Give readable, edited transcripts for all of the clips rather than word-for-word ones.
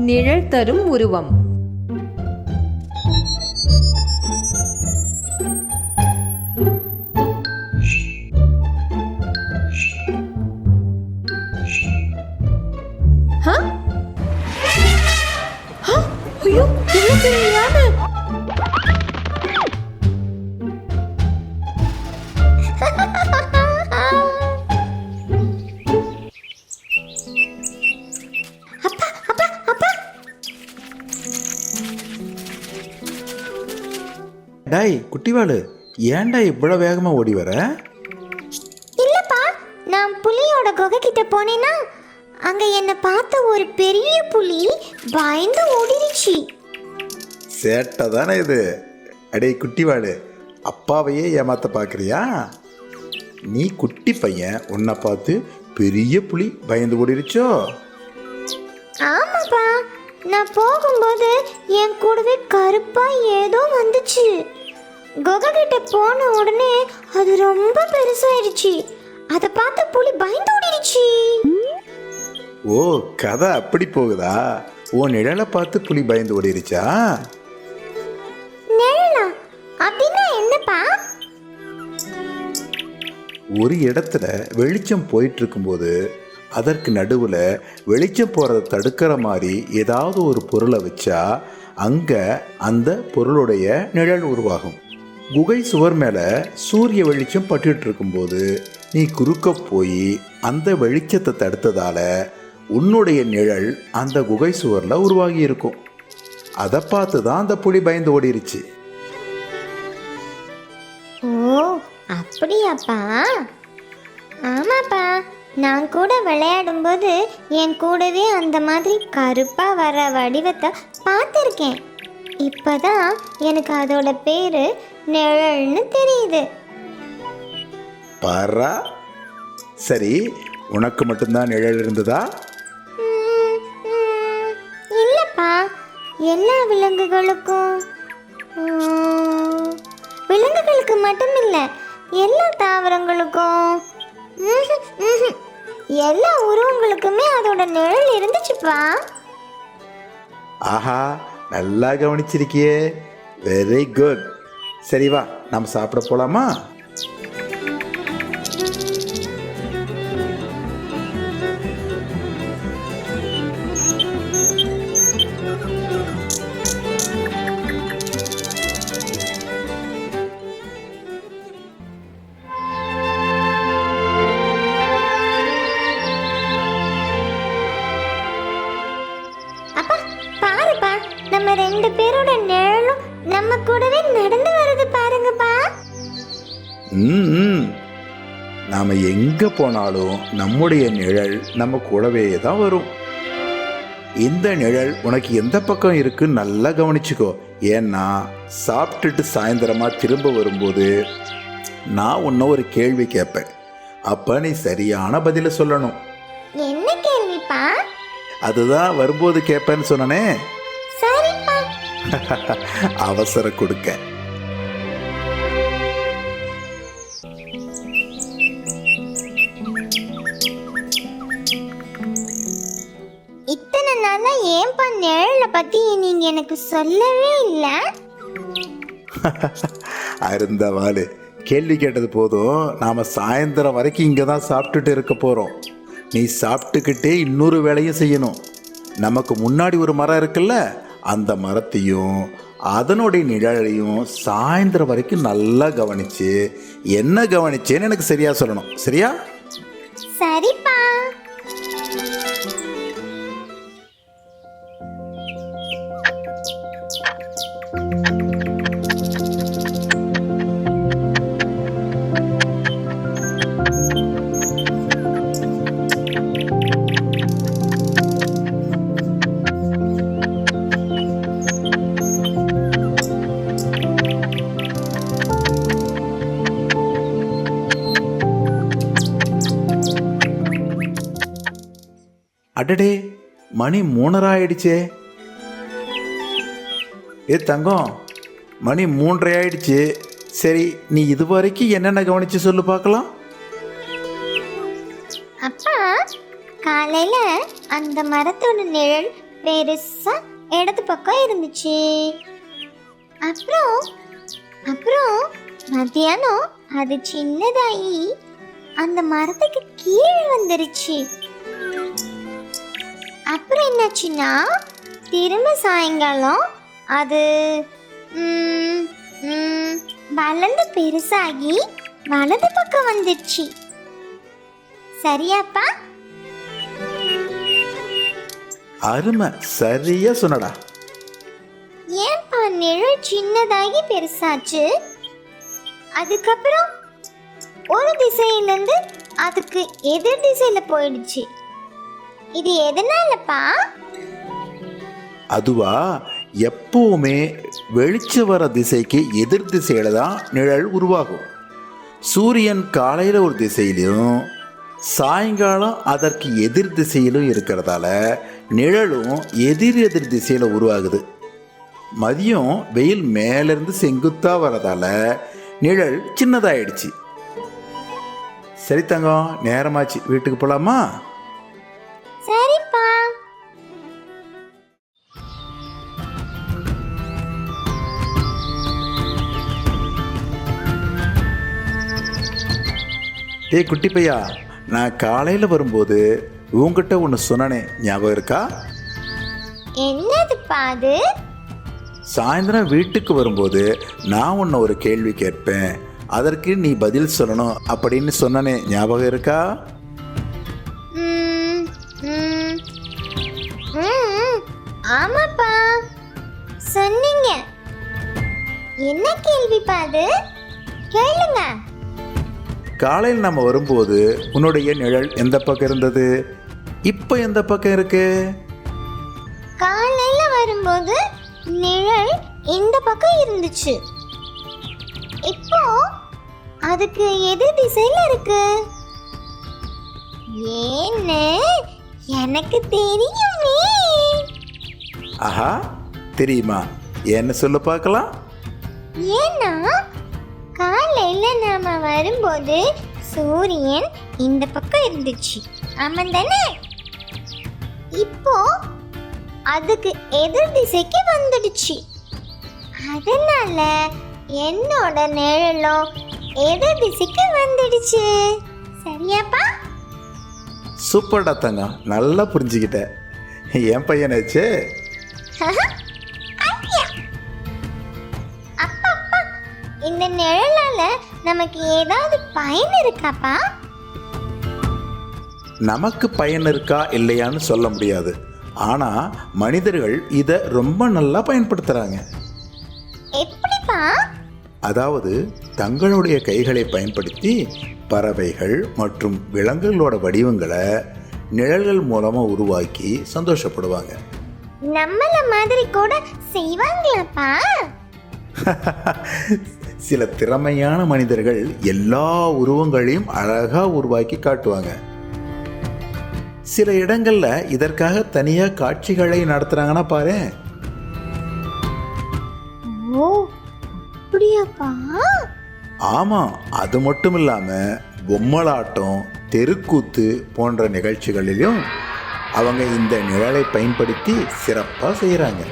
நிழல் தரும் உருவம். ஐயோ, இவ்வளவு பெரிய யானை! டாய் குட்டிவாளு, ஏன்டா இவ்வளவு வேகமா ஓடி வர? இல்லப்பா, நான் புலியோட குகை கிட்ட போனேன்னா அங்க என்ன பார்த்த ஒரு பெரிய புலி பயந்து ஓடிடுச்சு. சேட்டை தானே இது. அடே குட்டிவாளு, அப்பாவையே ஏமாத்த பார்க்குறியா? நீ குட்டி பையன், உன்னை பார்த்து பெரிய புலி பயந்து ஓடிருச்சோ? ஆமாப்பா, நான் போகும்போது என் கூடவே கருப்பா ஏதோ வந்துச்சு. குகை கிட்ட போன உடனே அது ரொம்ப பெருசாயிடுச்சு. அதை பார்த்து புலி பயந்து ஓடிடுச்சு. ஓ, கதை அப்படி போகுதா? உன் நிழலை பார்த்து புலி பயந்து ஓடிருச்சா? நிழலா? அப்படின்னா என்னப்பா? ஒரு இடத்துல வெளிச்சம் போயிட்டு இருக்கும்போது அதற்கு நடுவில் வெளிச்சம் போகிறத தடுக்கிற மாதிரி ஏதாவது ஒரு பொருளை வச்சா அங்கே அந்த பொருளுடைய நிழல் உருவாகும். குகை சுவர் மேலே சூரிய வெளிச்சம் பட்டுட்டு இருக்கும்போது நீ குறுக்க போய் அந்த வெளிச்சத்தை தடுத்ததால் உன்னுடைய நிழல் அந்த குகை சுவரில் உருவாகி இருக்கும். அதை பார்த்து தான் அந்த புலி பயந்து ஓடிருச்சு. ஓ, அப்படியாப்பா? ஆமாப்பா, நான் கூட விளையாடும்போது என் கூடவே அந்த மாதிரி கருப்பா வர வடிவத்தை பார்த்துருக்கேன். இப்பதான் எனக்கு அதோட பேரு நிழல்னு தெரியுது. பாரா, சரி, உனக்கு மட்டும்தான் நிழல் இருந்ததா? இல்லப்பா, எல்லா விலங்குகளுக்கும். விலங்குகளுக்கு மட்டும் இல்லை, எல்லா தாவரங்களுக்கும், எல்லா உருவங்களுக்குமே அதோட நிழல் இருந்துச்சுப்பா. ஆஹா, நல்லா கவனிச்சிருக்கியே. Very good. சரி வா, நம்ம சாப்பிட போலாமா? அப்பா பாருப்பா, நம்ம ரெண்டு பேரோட நிழலும் நம்ம கூடவே நடந்து வருது பாருங்கப்பா. நாம எங்க போனாலும் நம்முடைய நிழல் நம்ம கூடவே தான் வரும். இந்த நிழல் உனக்கு எந்த பக்கம் இருக்குன்னு நல்லா கவனிச்சுக்கோ. ஏன்னா சாப்பிட்டுட்டு சாயந்தரமா திரும்ப வரும்போது நான் உன்ன ஒரு கேள்வி கேட்பேன். அப்ப நீ சரியான பதில சொல்லணும். என்ன கேள்விப்பா? அதுதான் வரும்போது கேட்பேன்னு சொன்னனே. சரிப்பா. அவசரம் கொடுக்க. இத்தனை நாளா ஏன்பா நிழலை பத்தி நீங்க எனக்கு சொல்லவே இல்லை? அருந்தவாளு, கேள்வி கேட்டது போதும். நாம சாயந்தரம் வரைக்கும் இங்கே தான் சாப்பிட்டுட்டு இருக்க போகிறோம். நீ சாப்பிட்டுக்கிட்டே இன்னொரு வேலையும் செய்யணும். நமக்கு முன்னாடி ஒரு மரம் இருக்குல்ல, அந்த மரத்தையும் அதனுடைய நிழலையும் சாயந்தரம் வரைக்கும் நல்லா கவனிச்சு என்ன கவனிச்சேன்னு எனக்கு சரியா சொல்லணும். சரியா? சரிப்பா. அடடே, மணி 3:30 ஆயிடுச்சே. தங்கம், மணி 3:30 ஆயிடுச்சு. சரி, நீ இது வரைக்கும் என்னென்ன கவனிச்சு சொல்லு பார்க்கலாம். அப்பா, காலையில அந்த மரத்தோட நிழல் பெருசா இடது பக்கம் இருந்துச்சு. அப்புறம் அப்புறம் மத்தியானம் அது சின்னதாகி அந்த மரத்துக்கு கீழே வந்துருச்சு. அப்புறம் என்னாச்சுன்னா திரும்ப சாயங்காலம் அது வளர்ந்து பெருசாகி வலது பக்கம் வந்துருச்சு. சரியாப்பா? அருமை, சரியா சொன்னடா. ஏன்பா நிழல் சின்னதாகி பெருசாச்சு? அதுக்கப்புறம் ஒரு திசையிலிருந்து அதுக்கு எதிர் திசையில போயிடுச்சு. இது எதனாலப்பா? அதுவா, எப்பவுமே வெளிச்சம் வர திசைக்கு எதிர் திசையில தான் நிழல் உருவாகும். சூரியன் காலையில் ஒரு திசையிலும் சாயங்காலம் அதற்கு எதிர் திசையிலும் இருக்கிறதால நிழலும் எதிர் எதிர் திசையில் உருவாகுது. மதியம் வெயில் மேலேருந்து செங்குத்தா வரதால நிழல் சின்னதாயிடுச்சு. சரி தங்கம், நேரமாச்சு, வீட்டுக்கு போலாமா? சரிப்பா. ஏய் குட்டி பையா, நான் காலையில் வரும்போது உங்ககிட்ட ஒன்று சொன்னனே, ஞாபகம் இருக்கா? என்னதுப்பா அது? சாயந்தரம் வீட்டுக்கு வரும்போது நான் உன்னை ஒரு கேள்வி கேட்பேன், அதற்கு நீ பதில் சொல்லணும் அப்படின்னு சொன்னனே, ஞாபகம் இருக்கா? ஆமாப்பா, சொன்னீங்க. என்ன கேள்விப்பா அது? கேளுங்க. காலையில் நம்ம வரும்போது உன்னுடைய நிழல் எந்த பக்கம் இருந்தது, இப்போ எந்த பக்கம் இருக்கு? காலையில வரும்போது நிழல் இந்த பக்கம் இருந்துச்சு. இப்போ அதுக்கு எதிர் திசையில இருக்கு. ஏன்னு எனக்கு தெரியுமே. ஆஹா, தெரியுமா? என்ன சொல்ல பார்க்கலாம். ஏன்னா காலையில நாம வரும்போது சூரியன் இந்த பக்கம் இருந்துச்சு, ஆமாந்தானே? இப்போ அதுக்கு எதிர் திசைக்கு வந்துடுச்சு. அதனால என்னோட நிழலும் எதிர் திசைக்கு வந்துடுச்சு. சரியாப்பா? சூப்பர்டா தங்கம், நல்லா புரிஞ்சுக்கிட்ட. என் பையனாச்சு. அப்பா, இந்த நிழலால நமக்கு ஏதாவது பயன் இருக்காப்பா? நமக்கு பயன் இருக்கா இல்லையான்னு சொல்ல முடியாது. ஆனால் மனிதர்கள் இதை ரொம்ப நல்லா பயன்படுத்துகிறாங்க. எப்படிப்பா? அதாவது தங்களுடைய கைகளை பயன்படுத்தி பறவைகள் மற்றும் விலங்குகளோட வடிவங்களை நிழல்கள் மூலமாக உருவாக்கி சந்தோஷப்படுவாங்க. நம்மள மாதிரி கூட செய்வாங்களாப்பா? சில திறமையான மனிதர்கள் எல்லா உருவங்களையும் அழகாக உருவாக்கி காட்டுவாங்க. சில இடங்கள்ல இதற்காக தனியா காட்சிகளை நடத்துறாங்கன்னா பாரு. ஓ, அப்படியாப்பா? ஆமா, அது மட்டும் இல்லாம பொம்மலாட்டம், தெருக்கூத்து போன்ற நிகழ்ச்சிகளிலும் அவங்க இந்த நிழலை பயன்படுத்தி சிறப்பா செய்யறாங்க.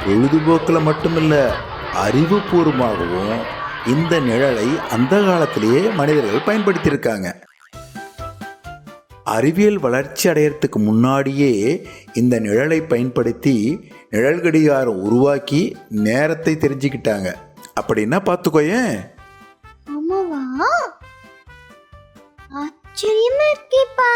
பொழுதுபோக்கில் மட்டுமில்ல, அறிவுபூர்வமாகவும் இந்த நிழலை அந்த காலத்திலேயே மனிதர்கள் பயன்படுத்தியிருக்காங்க. அறிவியல் வளர்ச்சி அடையறதுக்கு முன்னாடியே இந்த நிழலை பயன்படுத்தி நிழல் கடிகாரம் உருவாக்கி நேரத்தை தெரிஞ்சுக்கிட்டாங்க. அப்படின்னா பார்த்துக்கோயேன். ஆமாவா? ஆச்சரியமா இருக்கேப்பா.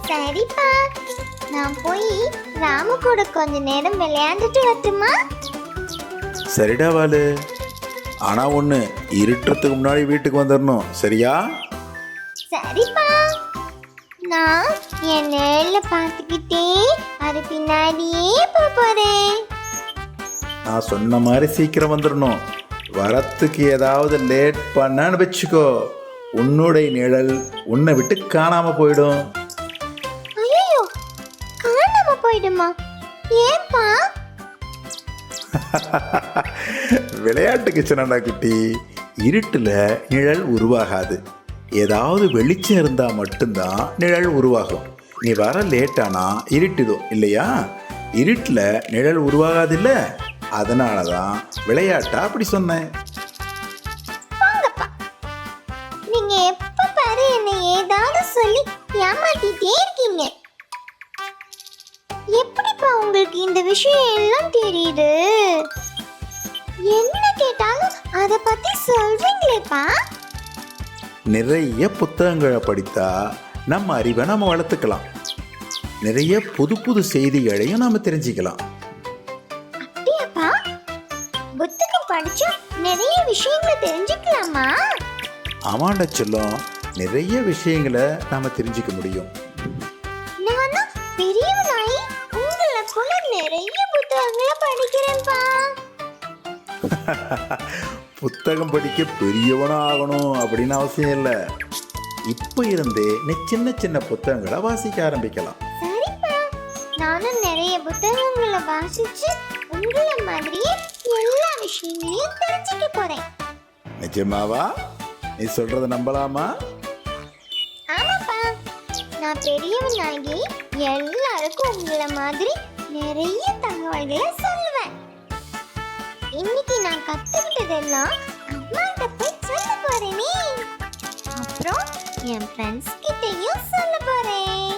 சரிப்பா, நான் போய் ராமு கூட கொஞ்ச நேரம் விளையாண்டுட்டு வரட்டுமா? சரிடா வாலு, ஆனா ஒன்று, இருட்டுறதுக்கு முன்னாடி வீட்டுக்கு வந்துடணும், சரியா? சரிப்பா. நான் என் நிழல பார்த்துக்கிட்டே அது பின்னாடியே போறேன். நான் சொன்ன மாதிரி சீக்கிரம் வந்துடணும். வரத்துக்கு ஏதாவது லேட் பண்ணான்னு வச்சுக்கோ, உன்னுடைய நிழல் உன்னை விட்டு காணாம போயிடும். ஐயோ, காணாம போயிடுமா? ஏன்பா? விளையாட்டுக்கு சொன்னா குட்டி, இருட்டில் நிழல் உருவாகாது. ஏதாவது வெளிச்சம் இருந்தால் மட்டும்தான் நிழல் உருவாகும். நீ வர லேட்டானா இருட்டிடும் இல்லையா? இருட்டில் நிழல் உருவாகாது இல்லை, அதனால தான் விளையாட்டா அப்படி சொன்னேன். போங்கப்பா, நீங்க எப்ப பாரு என்ன ஏதாவது சொல்லி ஏமாத்திட்டே இருக்கீங்க. எப்படிப்பா உங்களுக்கு இந்த விஷயம் எல்லாம் தெரியுது? என்ன கேட்டாலும் அத பத்தி சொல்றீங்களேப்பா. நிறைய புத்தகங்களை படித்தா நம்ம அறிவை நம்ம வளர்த்துக்கலாம். நிறைய புது புது செய்திகளையும் நாம் தெரிஞ்சுக்கலாம். அப்படியாப்பா? புத்தகம் படிச்சா நிறைய விஷயங்களை தெரிஞ்சுக்கலாமா? ஆமாண்ட செல்லம், நிறைய விஷயங்களை நாம் தெரிஞ்சுக்க முடியும். நானும் பெரியவனாயி உங்களை போல நிறைய புத்தகங்களை படிக்கிறேன்ப்பா. புத்தகம் படிக்க பெரியவனும் ஆகணும் அப்படின்னு அவசியம் இல்லை. இப்போ இருந்தே நீ சின்ன சின்ன புத்தகங்களை வாசிக்க ஆரம்பிக்கலாம். சரிப்பா, நானும் நிறைய புத்தகங்களை வாசிச்சு உங்களை மாதிரியே எல்லா விஷயங்களையும் தெரிஞ்சுக்க போறேன். நிஜமாவா? நீ சொல்றத நம்பலாமா? ஆமாப்பா, நான் பெரியவனாகி எல்லாருக்கும் உங்களை மாதிரி நிறைய தகவல்களை சொல்லுவேன். இன்னைக்கு நான் கத்துக்கிட்டதெல்லாம் அம்மாட்ட போய் சொல்ல போறேனே. அப்புறம் என் ஃப்ரெண்ட்ஸ் கிட்டயும் சொல்ல போறேன்.